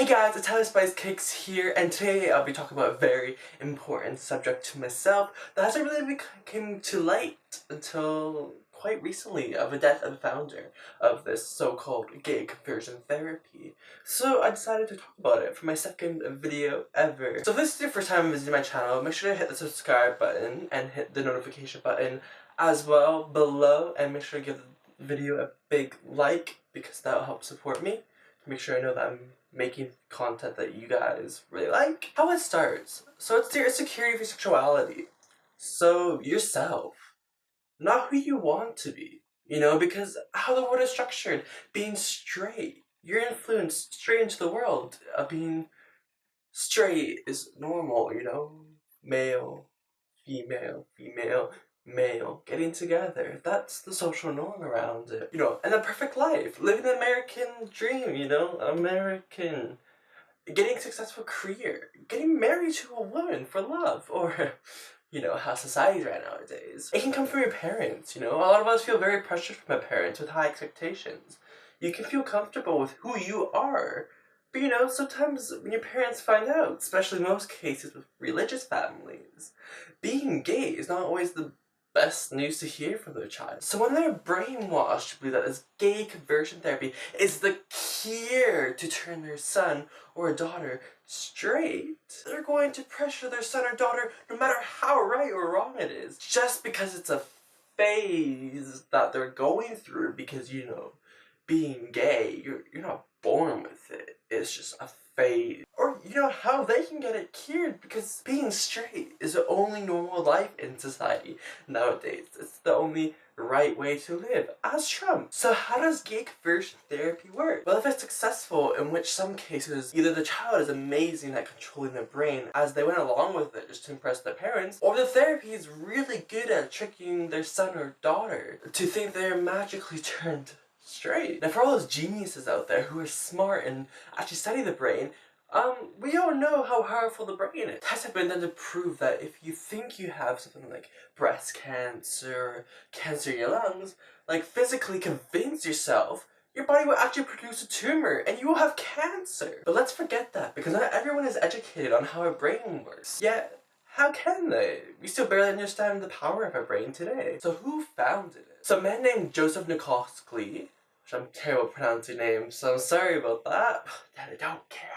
Hey guys, it's Tyler Spice Cakes here, and today I'll be talking about a very important subject to myself that hasn't really came to light until quite recently, of the death of the founder of this so-called gay conversion therapy. So I decided to talk about it for my second video ever. So if this is your first time visiting my channel, make sure to hit the subscribe button and hit the notification button as well below, and make sure to give the video a big like because that will help support me. Make sure I know that I'm making content that you guys really like. How it starts. So it's your insecurity of your sexuality. So yourself. Not who you want to be. You know, because how the world is structured. Being straight. You're influenced straight into the world of being straight is normal, you know? Male, female, female, male, getting together. That's the social norm around it. You know, and the perfect life. Living the American dream, you know? American. Getting a successful career. Getting married to a woman for love. Or, you know, how society's right nowadays. It can come from your parents, you know? A lot of us feel very pressured from our parents with high expectations. You can feel comfortable with who you are. But you know, sometimes when your parents find out, especially in most cases with religious families, being gay is not always the best news to hear from their child. So when they're brainwashed to believe that this gay conversion therapy is the cure to turn their son or daughter straight, they're going to pressure their son or daughter no matter how right or wrong it is, just because it's a phase that they're going through. Because, you know, being gay, you're not born with it. It's just a phase. Or, you know, how they can get it cured, because being straight is the only normal life in society nowadays. It's the only right way to live, as Trump. So how does gay conversion therapy work? Well, if it's successful, in which some cases either the child is amazing at controlling their brain as they went along with it just to impress their parents, or the therapy is really good at tricking their son or daughter to think they're magically turned straight. Now for all those geniuses out there who are smart and actually study the brain, we all know how powerful the brain is. Tests have been done to prove that if you think you have something like breast cancer, cancer in your lungs, like physically convince yourself, your body will actually produce a tumor and you will have cancer. But let's forget that, because not everyone is educated on how our brain works. Yet, how can they? We still barely understand the power of our brain today. So who founded it? So a man named Joseph Nikolsky, which I'm terrible at pronouncing names, so I'm sorry about that. Daddy, don't care.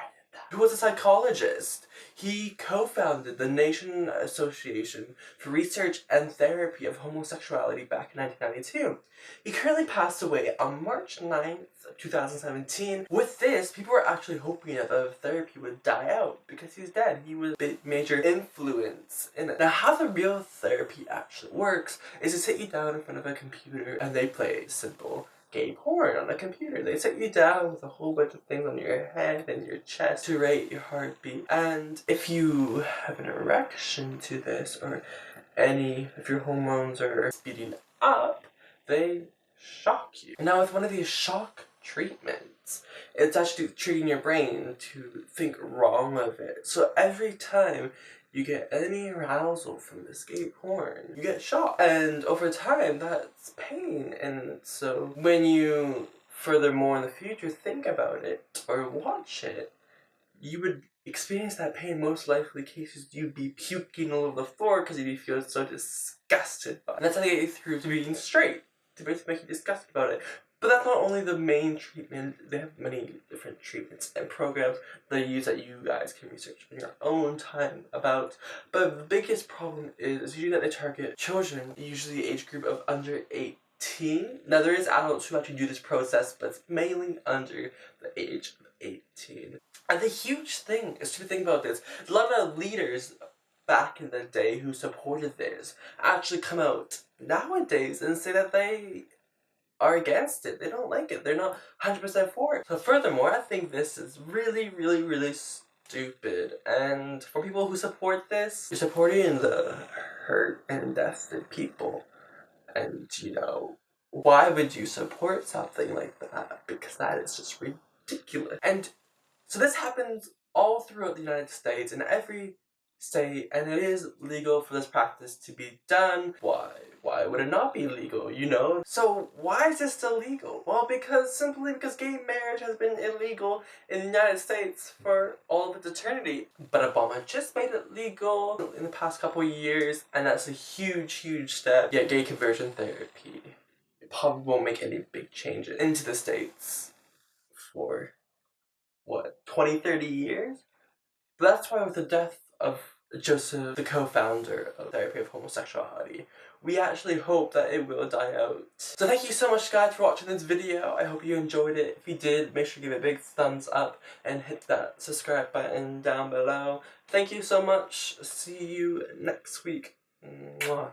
Who was a psychologist. He co-founded the National Association for Research and Therapy of Homosexuality back in 1992. He currently passed away on March 9th, 2017. With this, people were actually hoping that the therapy would die out because he's dead. He was a major influence in it. Now, how the real therapy actually works is to sit you down in front of a computer and they play simple gay porn on a computer. They sit you down with a whole bunch of things on your head and your chest to rate your heartbeat. And if you have an erection to this, or if your hormones are speeding up, they shock you. Now with one of these shock treatments, it's actually treating your brain to think wrong of it. So every time you get any arousal from this gay porn, you get shocked. And over time, that's pain. And so when you furthermore in the future think about it or watch it, you would experience that pain. Most likely cases, you'd be puking all over the floor because you'd be feeling so disgusted by it. And that's how they get you through to being straight, to basically make you disgusted about it. But that's not only the main treatment. They have many different treatments and programs they use that you guys can research in your own time about. But the biggest problem is usually that they target children, usually the age group of under 18. Now there is adults who actually do this process, but it's mainly under the age of 18. And the huge thing is to think about this. A lot of leaders back in the day who supported this actually come out nowadays and say that they are against it. They don't like it. They're not 100% for it. So furthermore, I think this is really, really, really stupid. And for people who support this, you're supporting the hurt and invested people. And, you know, why would you support something like that? Because that is just ridiculous. And so this happens all throughout the United States, in every state, and it is legal for this practice to be done. Why would it not be legal, you know? So why is this still legal? Well, simply because gay marriage has been illegal in the United States for all of its eternity. But Obama just made it legal in the past couple of years, and that's a huge step. Yet gay conversion therapy probably won't make any big changes into the States for, what, 20-30 years? But that's why with the death of Joseph, the co-founder of Therapy of Homosexuality, we actually hope that it will die out. So thank you so much guys for watching this video. I hope you enjoyed it. If you did, make sure to give it a big thumbs up and hit that subscribe button down below. Thank you so much. See you next week. Mwah.